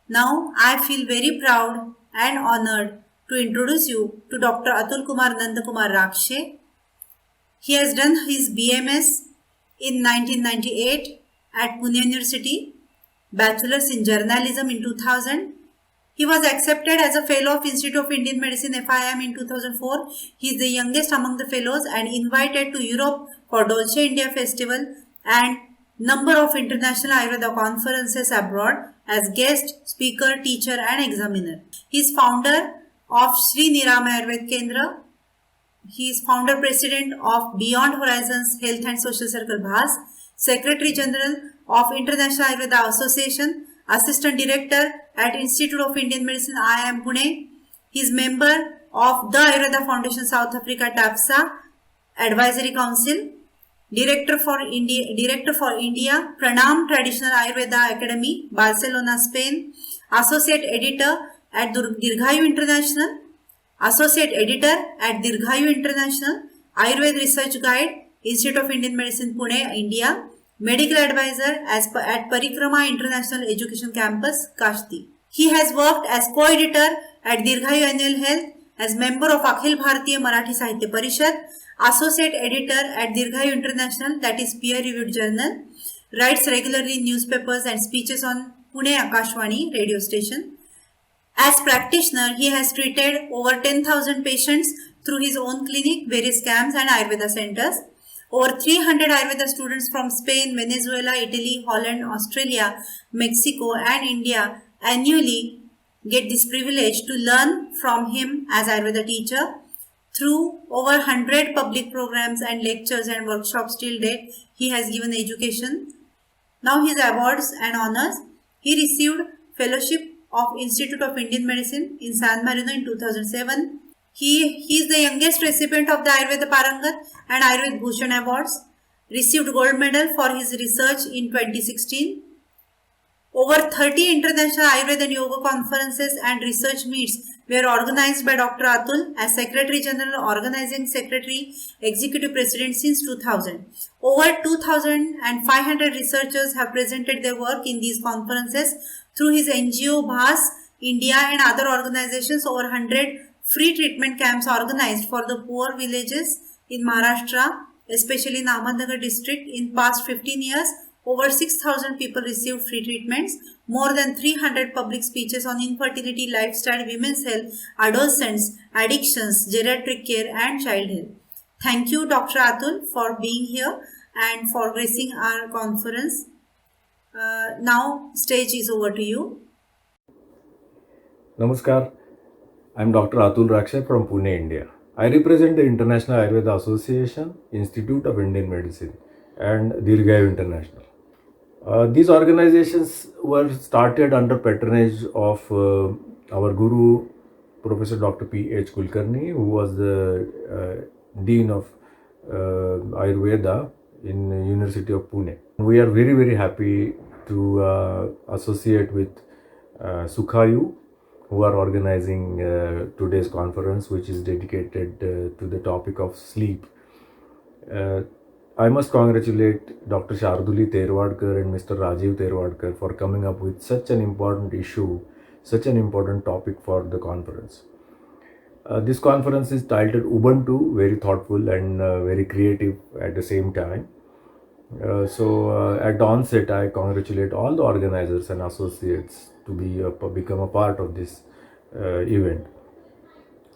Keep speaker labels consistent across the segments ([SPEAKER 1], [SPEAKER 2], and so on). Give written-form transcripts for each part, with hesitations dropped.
[SPEAKER 1] Now I feel very proud and honored to introduce you to Dr. Atul Kumar Nandakumar Rakshe. He has done his BMS in 1998 at Pune University, Bachelor's in Journalism in 2000. He was accepted as a Fellow of Institute of Indian Medicine FIM in 2004. He is the youngest among the fellows and invited to Europe for Dolce India Festival and number of international Ayurveda conferences abroad as guest, speaker, teacher and examiner. He is founder of Sri Nirama Ayurved Kendra. He is founder president of Beyond Horizons Health and Social Circle Bhas, Secretary General of International Ayurveda Association, Assistant Director at Institute of Indian Medicine IIM Pune. He is member of the Ayurveda Foundation South Africa TAFSA Advisory Council, Director for India, Pranam Traditional Ayurveda Academy, Barcelona, Spain, Associate Editor at Dirghayu International, Associate Editor at Dirghayu International, Ayurved Research Guide, Institute of Indian Medicine, Pune, India, Medical Advisor at Parikrama International Education Campus, Kashti. He has worked as co-editor at Dirghayu Annual Health, as member of Akhil Bharatiya Marathi Sahitya Parishad, Associate Editor at Dirghayu International, that is peer-reviewed journal, writes regularly in newspapers and speeches on Pune Akashwani radio station. As practitioner, he has treated over 10,000 patients through his own clinic, various camps and Ayurveda centers. Over 300 Ayurveda students from Spain, Venezuela, Italy, Holland, Australia, Mexico and India annually get this privilege to learn from him as Ayurveda teacher. Through over 100 public programs and lectures and workshops till date, he has given education. Now his awards and honors. He received Fellowship of Institute of Indian Medicine in San Marino in 2007. He is the youngest recipient of the Ayurveda Parangat and Ayurved Bhushan Awards. Received gold medal for his research in 2016. Over 30 international Ayurveda and Yoga conferences and research meets were organized by Dr. Atul as Secretary General, Organizing Secretary, Executive President since 2000. Over 2,500 researchers have presented their work in these conferences through his NGO Bhas, India and other organizations. Over 100 free treatment camps organized for the poor villages in Maharashtra, especially in Ahmednagar district. In past 15 years, over 6,000 people received free treatments. More than 300 public speeches on infertility, lifestyle, women's health, adolescents, addictions, geriatric care and child health. Thank you Dr. Atul for being here and for gracing our conference. Now stage is over to you.
[SPEAKER 2] Namaskar, I am Dr. Atul Rakshe from Pune, India. I represent the International Ayurveda Association, Institute of Indian Medicine and Dirghayu International. These organizations were started under patronage of our Guru, Professor Dr. P.H. Kulkarni, who was the Dean of Ayurveda in the University of Pune. We are very, very happy to associate with Sukhayu, who are organizing today's conference, which is dedicated to the topic of sleep. I must congratulate Dr. Sharduli Terwadkar and Mr. Rajiv Terwadkar for coming up with such an important issue, such an important topic for the conference. This conference is titled Ubuntu, very thoughtful and very creative at the same time. So at the onset, I congratulate all the organizers and associates to become a part of this event.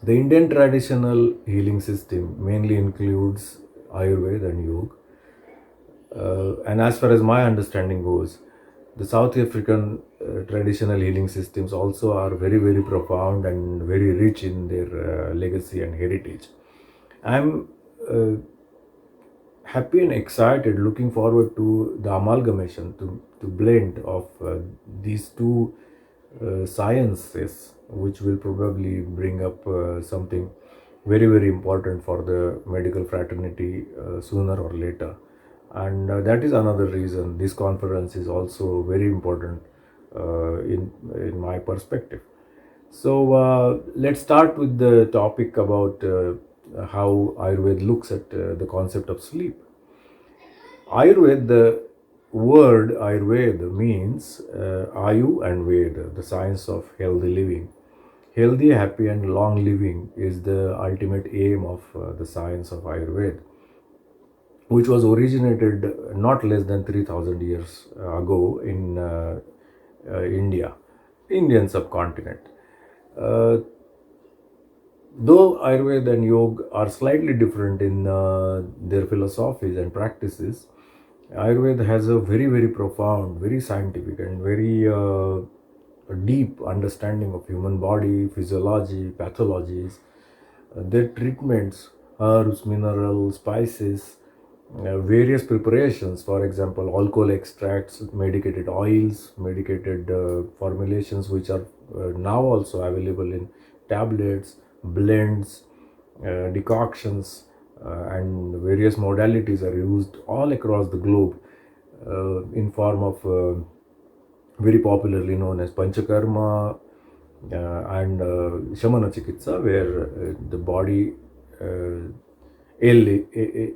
[SPEAKER 2] The Indian traditional healing system mainly includes Ayurveda and Yoga. And as far as my understanding goes, the South African traditional healing systems also are very, very profound and very rich in their legacy and heritage. I'm happy and excited, looking forward to the amalgamation, to blend of these two sciences, which will probably bring up something very, very important for the medical fraternity sooner or later. And that is another reason this conference is also very important in my perspective. So let's start with the topic about how Ayurveda looks at the concept of sleep. Ayurveda, word Ayurveda means Ayu and Veda, the science of healthy living. Healthy, happy, and long living is the ultimate aim of the science of Ayurveda, which was originated not less than 3000 years ago in India, Indian subcontinent. Uh, Though Ayurveda and Yoga are slightly different in their philosophies and practices, Ayurveda has a very, very profound, very scientific, and very deep understanding of human body, physiology, pathologies. Their treatments, herbs, minerals, spices, various preparations, for example, alcohol extracts, medicated oils, medicated formulations, which are now also available in tablets, blends, decoctions, and various modalities are used all across the globe in form of very popularly known as Panchakarma and Shamana Chikitsa, where the body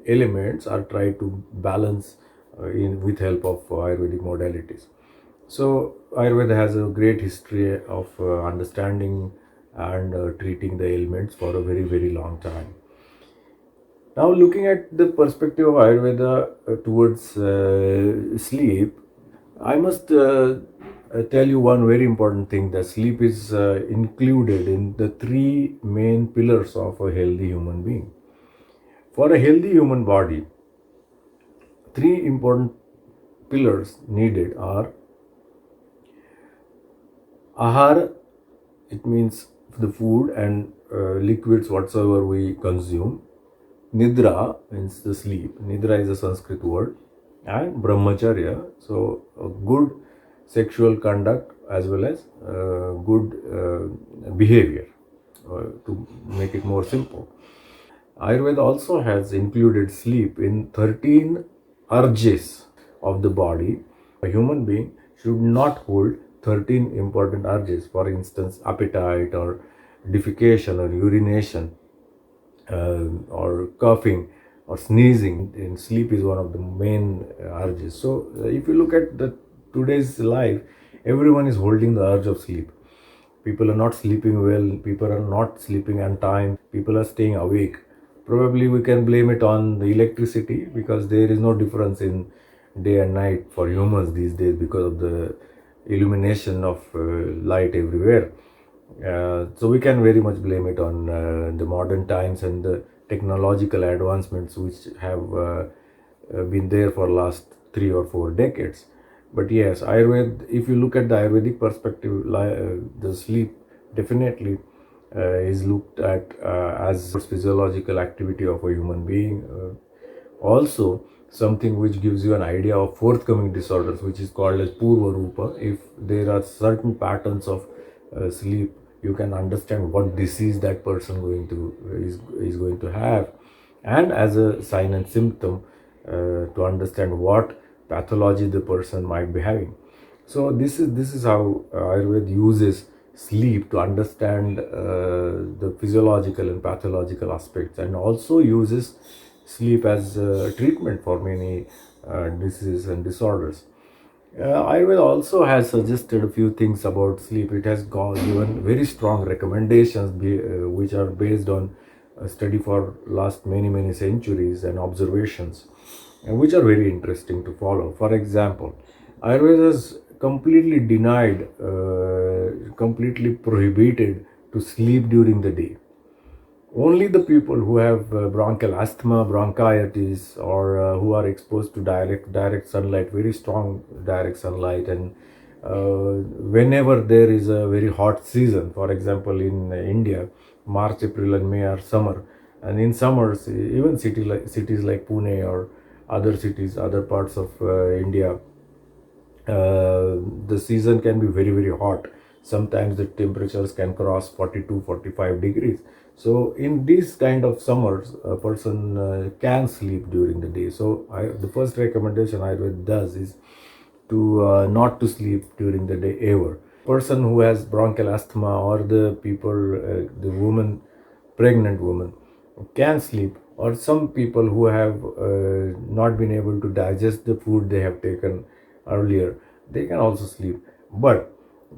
[SPEAKER 2] elements are tried to balance with help of Ayurvedic modalities. So Ayurveda has a great history of understanding and treating the ailments for a very, very long time. Now, looking at the perspective of Ayurveda towards sleep, I must tell you one very important thing, that sleep is included in the three main pillars of a healthy human being. For a healthy human body, three important pillars needed are ahara, it means the food and liquids whatsoever we consume. Nidra means the sleep. Nidra is a Sanskrit word. And brahmacharya, so good sexual conduct as well as good behavior, to make it more simple. Ayurveda also has included sleep in 13 urges of the body. A human being should not hold 13 important urges, for instance, appetite or defecation or urination or coughing or sneezing. And sleep is one of the main urges. So if you look at the today's life, everyone is holding the urge of sleep. People are not sleeping well, people are not sleeping on time, people are staying awake. Probably we can blame it on the electricity, because there is no difference in day and night for humans these days because of the illumination of light everywhere. So we can very much blame it on the modern times and the technological advancements which have been there for last 3 or 4 decades. But yes, Ayurveda, if you look at the Ayurvedic perspective, the sleep definitely is looked at as physiological activity of a human being. Also, something which gives you an idea of forthcoming disorders, which is called as Purva Rupa. If there are certain patterns of sleep, you can understand what disease that person is going to have, and as a sign and symptom to understand what pathology the person might be having. So this is how Ayurveda uses sleep to understand the physiological and pathological aspects, and also uses sleep as treatment for many diseases and disorders. Ayurveda also has suggested a few things about sleep. It has given very strong recommendations which are based on a study for last many centuries and observations, and which are very interesting to follow. For example, Ayurveda has completely denied, completely prohibited to sleep during the day. Only the people who have bronchial asthma, bronchitis, or who are exposed to direct sunlight, very strong direct sunlight, and whenever there is a very hot season, for example, in India, March, April, and May are summer, and in summers, even cities like Pune or other cities, other parts of India, the season can be very hot. Sometimes the temperatures can cross 42-45 degrees. So in these kind of summers, a person can sleep during the day. So the first recommendation Ayurveda does is to not to sleep during the day ever. Person who has bronchial asthma, or the people, the woman, pregnant woman, can sleep or some people who have not been able to digest the food they have taken earlier, they can also sleep. But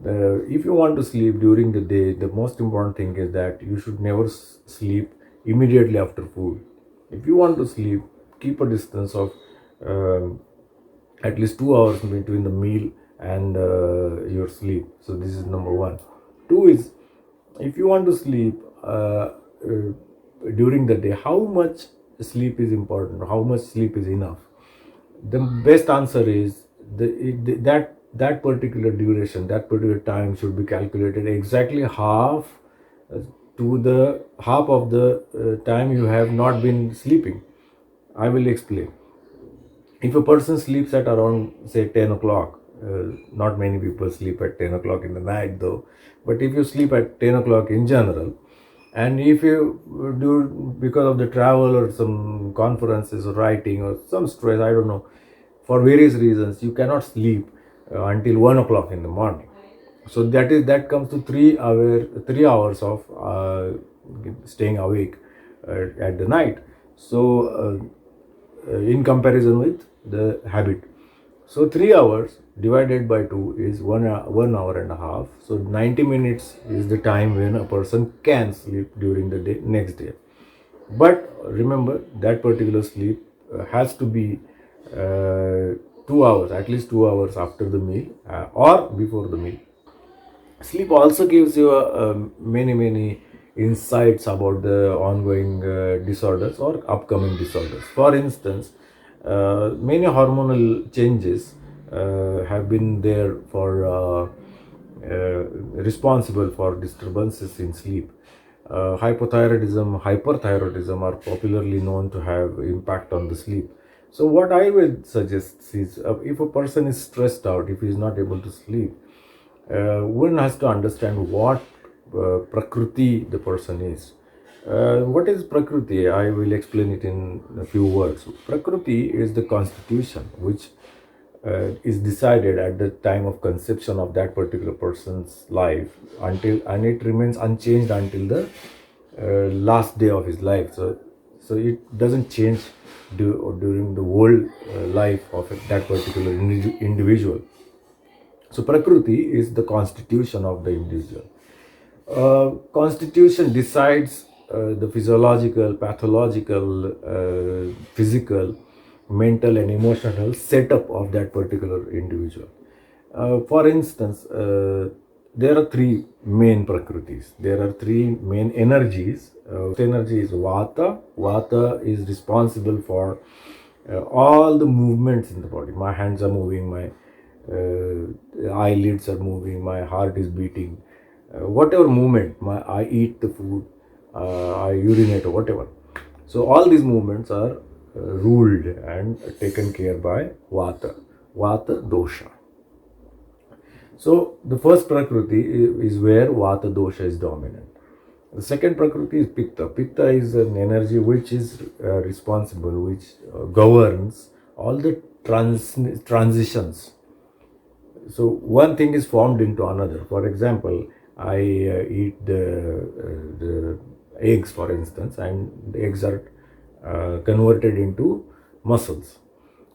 [SPEAKER 2] if you want to sleep during the day, the most important thing is that you should never sleep immediately after food. If you want to sleep, keep a distance of um at least 2 hours between the meal and your sleep. So this is number one. Two is, if you want to sleep during the day, how much sleep is important, how much sleep is enough? The best answer is that particular duration, that particular time should be calculated exactly half uh, to the half of the time you have not been sleeping. I will explain. If a person sleeps at around say 10 o'clock, not many people sleep at 10 o'clock in the night though, but if you sleep at 10 o'clock in general, and if you do, because of the travel or some conferences or writing or some stress, I don't know, for various reasons you cannot sleep until 1 o'clock in the morning. So that comes to 3 hours of staying awake at the night. So in comparison with the habit. So 3 hours divided by 2 is 1 hour and a half. So 90 minutes is the time when a person can sleep during the day next day. But remember that particular sleep has to be 2 hours, at least 2 hours after the meal or before the meal. Sleep also gives you many insights about the ongoing disorders or upcoming disorders. For instance, many hormonal changes have been there for responsible for disturbances in sleep. Hypothyroidism, hyperthyroidism are popularly known to have impact on the sleep. So what I would suggest is, if a person is stressed out, if he is not able to sleep, one has to understand what prakriti the person is. What is prakriti? I will explain it in a few words. Prakriti is the constitution which is decided at the time of conception of that particular person's life, and it remains unchanged until the last day of his life. So it doesn't change during the whole life of that particular individual. So Prakriti is the constitution of the individual. Constitution decides the physiological, pathological, physical, mental, and emotional setup of that particular individual. For instance, there are three main prakritis. There are three main energies. Energy is Vata. Vata is responsible for all the movements in the body. My hands are moving, my eyelids are moving, my heart is beating. Whatever movement, I eat the food, I urinate or whatever. So all these movements are ruled and taken care by Vata. Vata dosha. So the first prakriti is where Vata dosha is dominant. The second prakriti is Pitta. Pitta is an energy which is responsible, which governs all the transitions. So one thing is formed into another. For example, I eat the eggs, for instance, and the eggs are converted into muscles.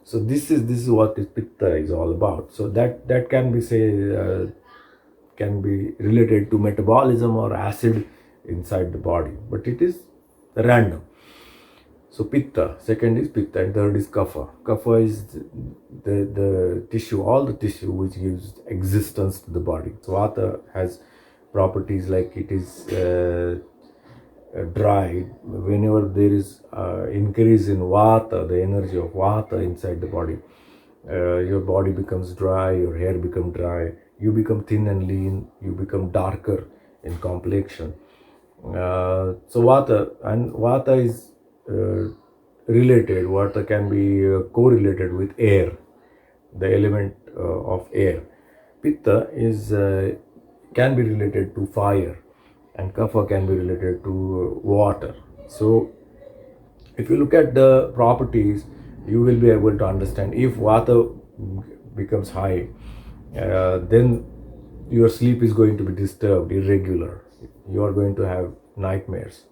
[SPEAKER 2] So this is what this pitta is all about. So that can be can be related to metabolism or acid inside the body, but it is random. So pitta, second is pitta, and third is kapha. Kapha is the tissue, all the tissue which gives existence to the body. So vata has properties like it is dry. Whenever there is increase in vata, the energy of vata inside the body, your body becomes dry, your hair becomes dry, you become thin and lean, you become darker in complexion. So vata is vata can be correlated with air, the element of air. Pitta is can be related to fire, and kapha can be related to water. So if you look at the properties, you will be able to understand. If vata becomes high, then your sleep is going to be disturbed, irregular. You are going to have nightmares.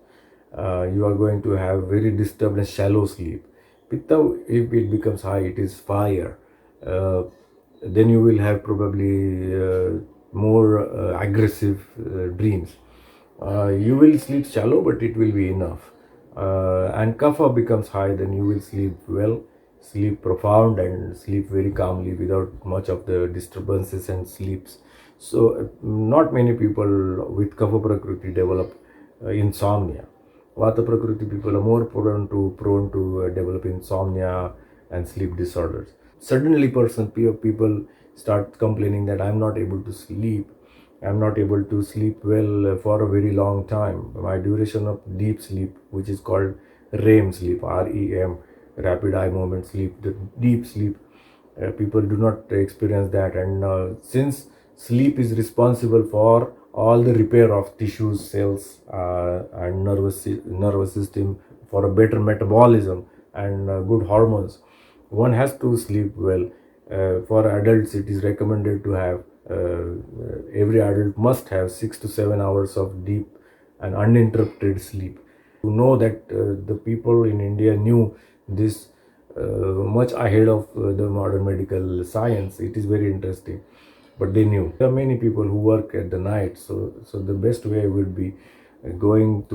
[SPEAKER 2] You are going to have very disturbed and shallow sleep. Pitta, if it becomes high, it is fire. Uh, then you will have probably more aggressive dreams. You will sleep shallow, but it will be enough. And kapha becomes high, then you will sleep well, sleep profound, and sleep very calmly without much of the disturbances and sleeps. So, not many people with kapha prakriti develop insomnia. Vata prakriti people are more prone to develop insomnia and sleep disorders. Suddenly, people start complaining that I'm not able to sleep. I'm not able to sleep well for a very long time. My duration of deep sleep, which is called REM sleep, REM, rapid eye movement sleep, the deep sleep, people do not experience that. And since sleep is responsible for all the repair of tissues, cells, and nervous system, for a better metabolism and good hormones, one has to sleep well. For adults, it is recommended to have every adult must have 6 to 7 hours of deep and uninterrupted sleep. To know that the people in India knew this much ahead of the modern medical science, it is very interesting. But they knew there are many people who work at the night, so the best way would be going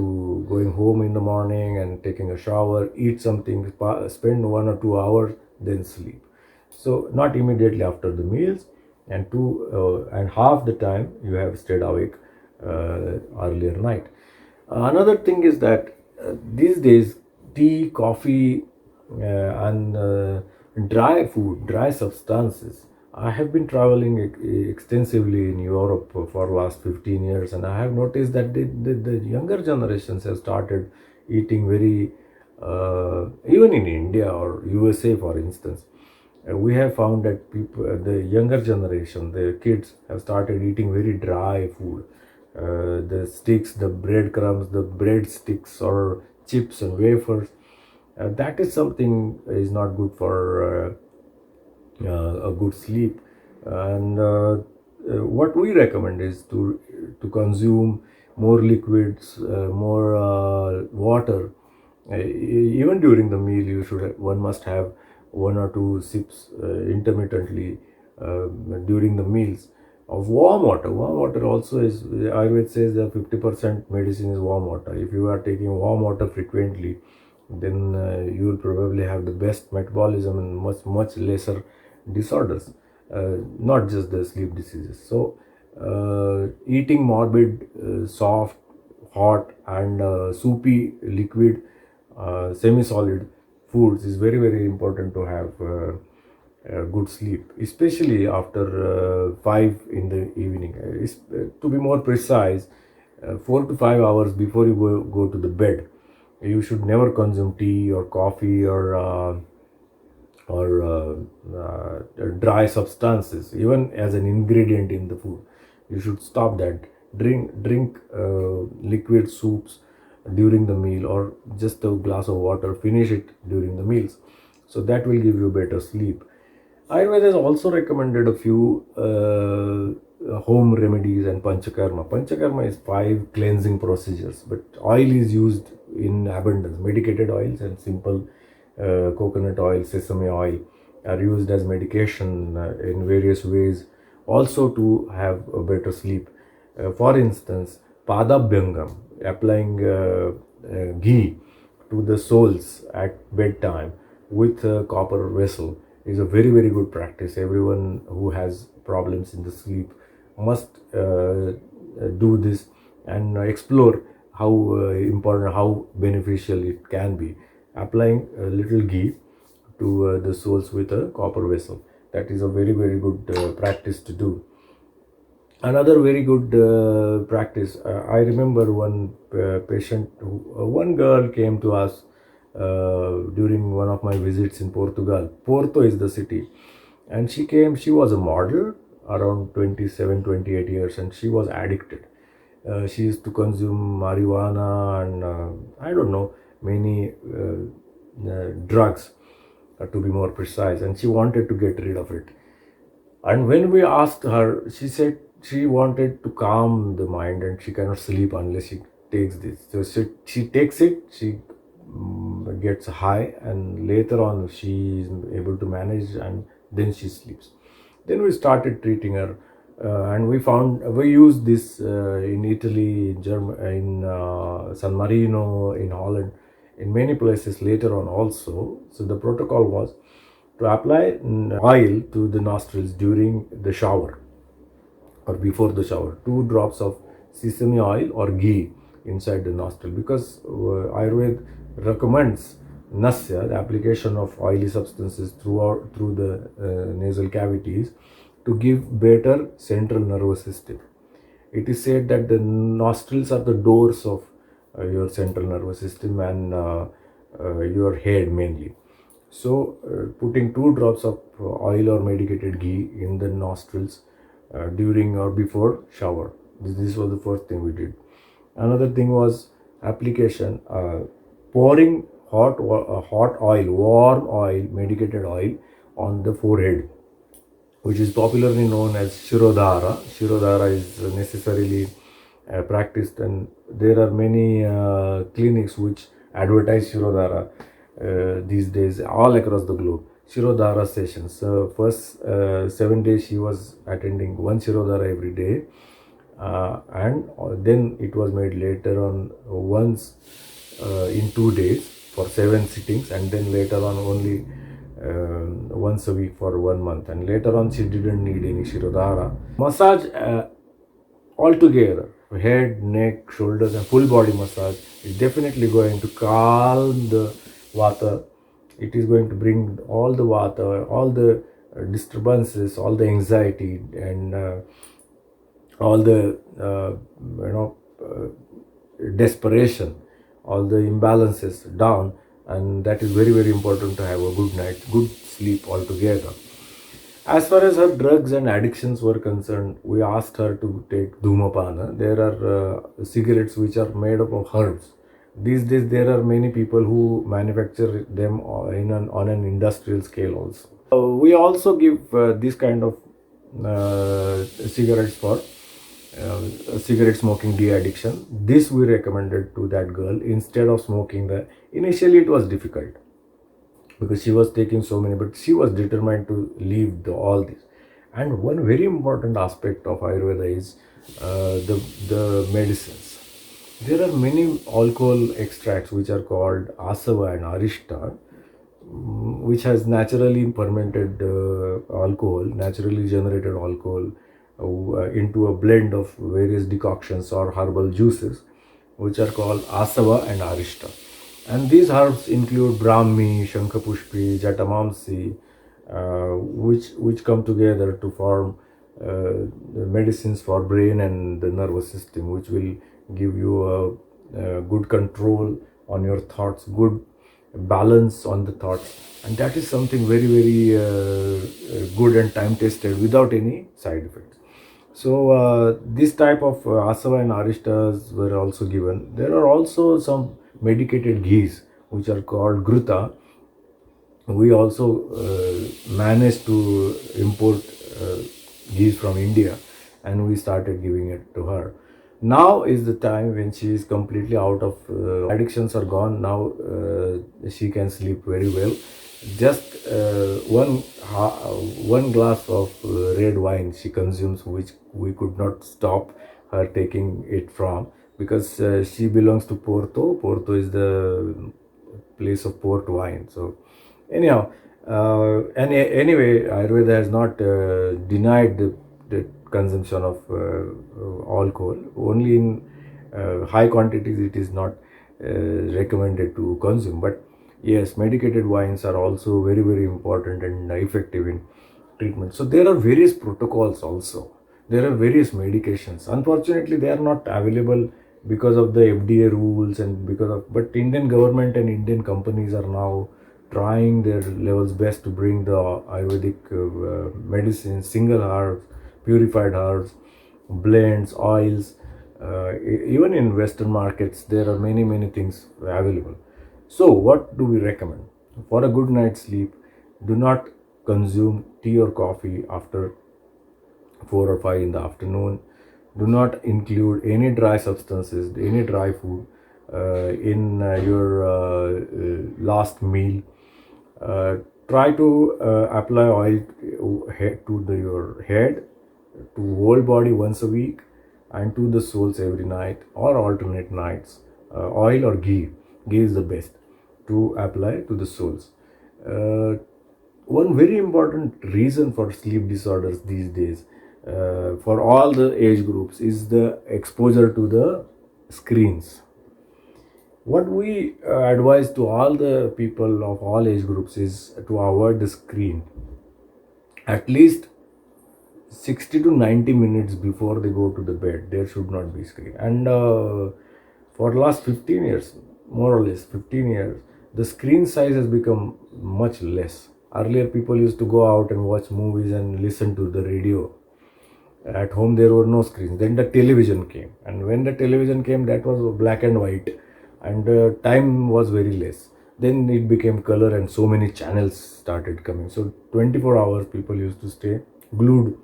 [SPEAKER 2] home in the morning and taking a shower, eat something, spend 1 or 2 hours, then sleep. So not immediately after the meals, and two and half the time you have stayed awake earlier night. Another thing is that these days tea, coffee, and dry food, dry substances. I have been traveling extensively in Europe for last 15 years, and I have noticed that the younger generations have started eating very, even in India or USA, for instance. We have found that the younger generation, the kids, have started eating very dry food. The sticks, the breadcrumbs, the bread sticks or chips and wafers. That is something is not good for a good sleep. And what we recommend is to consume more liquids, more water. Even during the meal, one must have 1 or 2 sips intermittently during the meals of warm water. Warm water also is, Ayurveda says that 50% medicine is warm water. If you are taking warm water frequently, then you will probably have the best metabolism and much lesser disorders, not just the sleep diseases. So eating morbid, soft, hot, and soupy liquid, semi-solid foods is very important to have good sleep, especially after 5 in the evening. To be more precise, 4 to 5 hours before you go to the bed. You should never consume tea or coffee or dry substances, even as an ingredient in the food. You should stop that. Drink liquid soups during the meal, or just a glass of water. Finish it during the meals, so that will give you better sleep. Ayurveda has also recommended a few home remedies and panchakarma. Panchakarma is 5 cleansing procedures, but oil is used in abundance. Medicated oils and simple coconut oil, sesame oil are used as medication in various ways, also to have a better sleep. For instance, padabhyangam, applying ghee to the soles at bedtime with a copper vessel, is a very good practice. Everyone who has problems in the sleep must do this and explore how important, how beneficial it can be. Applying a little ghee to the soles with a copper vessel, that is a very good practice to do. Another very good practice, I remember one girl came to us during one of my visits in Portugal. Porto is the city, and she was a model around 27, 28 years, and she was addicted. She used to consume marijuana and I don't know, many drugs, to be more precise, and she wanted to get rid of it. And when we asked her, she said she wanted to calm the mind and she cannot sleep unless she takes this. So she takes it, she gets high, and later on she is able to manage, and then she sleeps. Then we started treating her, and we used this in Italy, in in San Marino, in Holland, in many places later on also. So the protocol was to apply oil to the nostrils during the shower or before the shower, 2 drops of sesame oil or ghee inside the nostril, because Ayurved recommends nasya, the application of oily substances through the nasal cavities, to give better central nervous system. It is said that the nostrils are the doors of your central nervous system and your head mainly. So, putting 2 drops of oil or medicated ghee in the nostrils during or before shower. This was the first thing we did. Another thing was application, pouring hot oil, warm oil, medicated oil on the forehead, which is popularly known as Shirodhara. Shirodhara is necessarily practiced, and there are many clinics which advertise Shirodhara these days all across the globe. Shirodhara sessions. First 7 days she was attending one Shirodhara every day, and then it was made later on once in 2 days for 7 sittings, and then later on only once a week for 1 month, and later on she didn't need any Shirodhara. Massage altogether, head, neck, shoulders, and full body massage is definitely going to calm the vata. It is going to bring all the vata, all the disturbances, all the anxiety, and all the desperation, all the imbalances down, and that is very important to have a good night, good sleep altogether. As far as her drugs and addictions were concerned, we asked her to take Dhumapana. There are cigarettes which are made up of herbs. These days, there are many people who manufacture them on an industrial scale also. We also give this kind of cigarettes for cigarette smoking de-addiction. This we recommended to that girl instead of smoking the. Initially, it was difficult because she was taking so many, but she was determined to leave all this. And one very important aspect of Ayurveda is the medicines. There are many alcohol extracts which are called asava and arishta, which has naturally fermented alcohol, naturally generated alcohol into a blend of various decoctions or herbal juices, which are called asava and arishta. And these herbs include Brahmi, Shankapushpi, Jatamamsi, which come together to form the medicines for brain and the nervous system, which will give you a good control on your thoughts, good balance on the thoughts, and that is something very good and time tested without any side effects. So this type of asava and arishtas were also given. There are also some medicated ghees which are called gruta. We also managed to import ghees from India, and we started giving it to her. Now is the time when she is completely out of addictions are gone. Now she can sleep very well. Just one glass of red wine she consumes, which we could not stop her taking it from, because she belongs to Porto. Porto is the place of port wine. So anyhow, anyway, Ayurveda has not denied the consumption of alcohol. Only in high quantities it is not recommended to consume. But yes, medicated wines are also very important and effective in treatment. So there are various protocols also. There are various medications. Unfortunately, they are not available because of the FDA rules, and but Indian government and Indian companies are now trying their levels best to bring the Ayurvedic medicines, single herbs, purified herbs, blends, oils. Even in Western markets, there are many things available. So, what do we recommend? For a good night's sleep, do not consume tea or coffee after 4 or 5 in the afternoon. Do not include any dry substances, any dry food in your last meal. Uh, Try to apply oil to your head, to whole body once a week, and to the soles every night or alternate nights. Oil or ghee. Ghee is the best to apply to the soles. Uh, One very important reason for sleep disorders these days, for all the age groups, is the exposure to the screens. What we advise to all the people of all age groups is to avoid the screen at least 60 to 90 minutes before they go to the bed. There should not be screen. And for last 15 years, more or less 15 years, the screen size has become much less. Earlier people used to go out and watch movies and listen to the radio. At home there were no screens. Then the television came, and when the television came, that was black and white, and time was very less. Then it became color, and so many channels started coming. So 24 hours people used to stay glued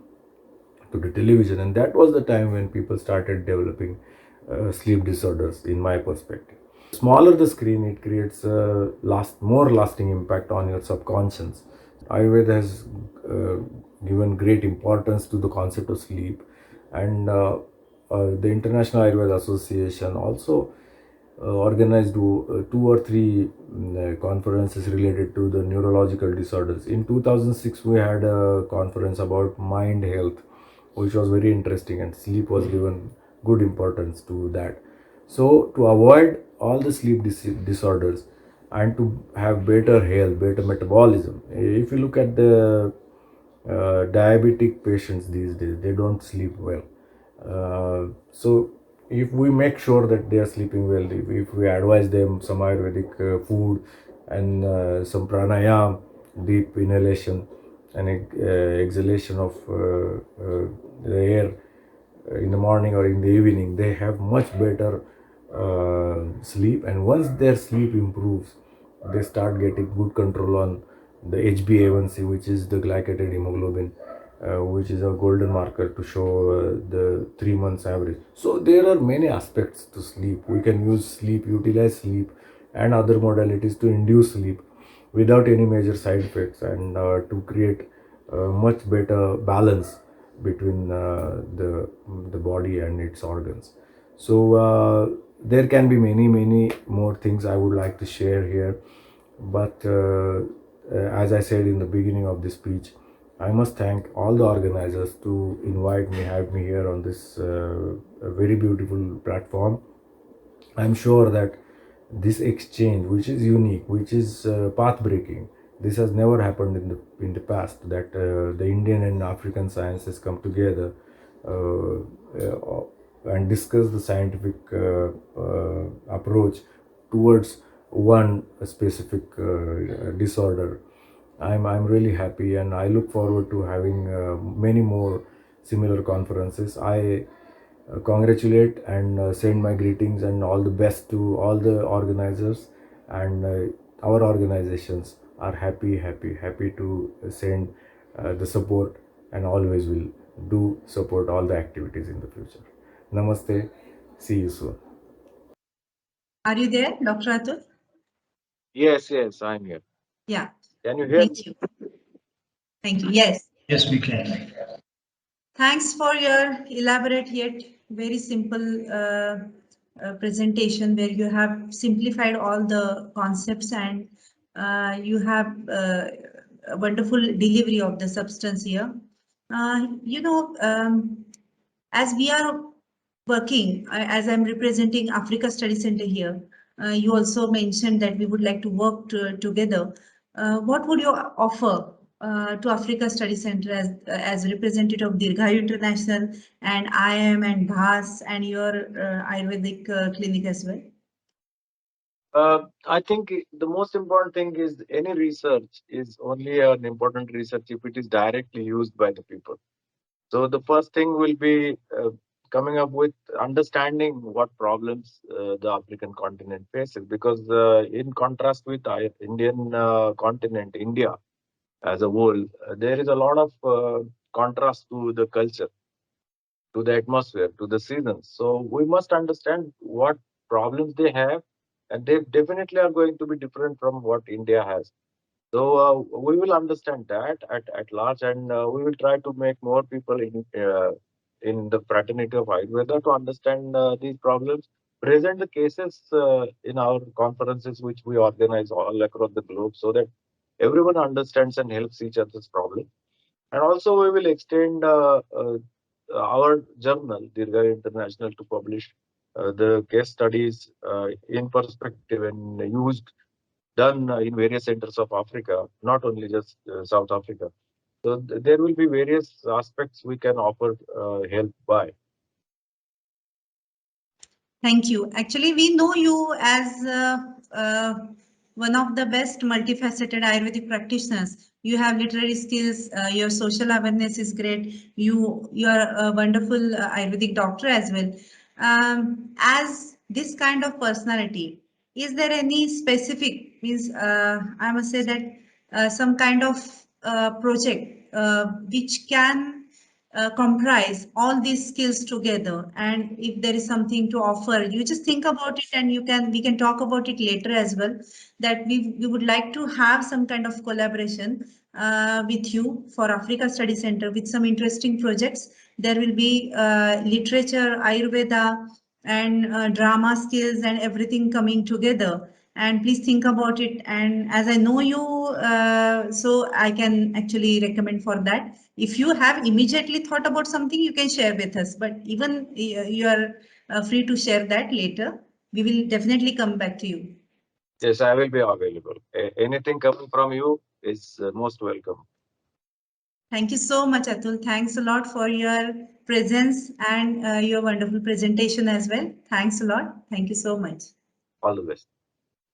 [SPEAKER 2] to the television, and that was the time when people started developing sleep disorders, in my perspective. Smaller the screen, it creates a more lasting impact on your subconscious. Ayurveda has given great importance to the concept of sleep, and the International Ayurveda Association also organized two or three conferences related to the neurological disorders. In 2006, we had a conference about mind health, which was very interesting, and sleep was given good importance to that. So, to avoid all the sleep disorders and to have better health, better metabolism, if you look at the diabetic patients these days, they don't sleep well. So if we make sure that they are sleeping well, if we advise them some Ayurvedic food and some pranayam, deep inhalation and exhalation of the air in the morning or in the evening, they have much better sleep. And once their sleep improves, they start getting good control on the HbA1c, which is the glycated hemoglobin, which is a golden marker to show the 3 months average. So there are many aspects to sleep. We can use sleep, utilize sleep and other modalities to induce sleep without any major side effects, and to create much better balance between the body and its organs. So there can be many more things I would like to share here, but as I said in the beginning of this speech, I must thank all the organizers to have me here on this very beautiful platform. I'm sure that this exchange, which is unique, which is path breaking, this has never happened in the past. That the Indian and African sciences come together and discuss the scientific approach towards one specific disorder. I'm really happy, and I look forward to having many more similar conferences. I congratulate and send my greetings and all the best to all the organizers, and our organizations are happy to send the support, and always will do support all the activities in the future. Namaste. See you soon.
[SPEAKER 1] Are you there, Dr. Atul?
[SPEAKER 2] Yes, I'm here.
[SPEAKER 1] Yeah.
[SPEAKER 2] Can you hear
[SPEAKER 1] Thank
[SPEAKER 2] me?
[SPEAKER 1] you. Thank you. Yes.
[SPEAKER 3] Yes, we can.
[SPEAKER 1] Thanks for your elaborate yet very simple presentation, where you have simplified all the concepts, and you have a wonderful delivery of the substance here. As we are working, as I'm representing Africa Study Center here, you also mentioned that we would like to work together. What would you offer to Africa Study Center as representative of Dirghayu International and IM and BHAS and your Ayurvedic clinic as well?
[SPEAKER 2] I think the most important thing is any research is only an important research if it is directly used by the people. So the first thing will be coming up with understanding what problems the African continent faces, because in contrast with Indian continent, India as a whole, there is a lot of contrast to the culture.
[SPEAKER 3] to the atmosphere, to the seasons. So we must understand what problems they have, and they definitely are going to be different from what India has. So we will understand that at large, and we will try to make more people in the fraternity of Ayurveda to understand these problems. Present the cases in our conferences, which we organize all across the globe, so that everyone understands and helps each other's problem. And also, we will extend our journal, Dirgaya International, to publish the case studies in perspective and used done in various centers of Africa, not only just South Africa. So there will be various aspects we can offer help by.
[SPEAKER 1] Thank you. Actually, we know you as one of the best multifaceted Ayurvedic practitioners. You have literary skills. Your social awareness is great. You are a wonderful Ayurvedic doctor as well. As this kind of personality, is there any specific means? I must say that some kind of project which can comprise all these skills together, and if there is something to offer, you just think about it, and we can talk about it later as well, that we would like to have some kind of collaboration with you for Africa Study Center with some interesting projects. There will be literature, Ayurveda, and drama skills and everything coming together. And please think about it, and as I know you, so I can actually recommend for that. If you have immediately thought about something, you can share with us, but even you are free to share that later. We will definitely come back to you.
[SPEAKER 3] Yes, I will be available. Anything coming from you is most welcome.
[SPEAKER 1] Thank you so much, Atul. Thanks a lot for your presence and your wonderful presentation as well. Thanks a lot. Thank you so much.
[SPEAKER 3] All the best.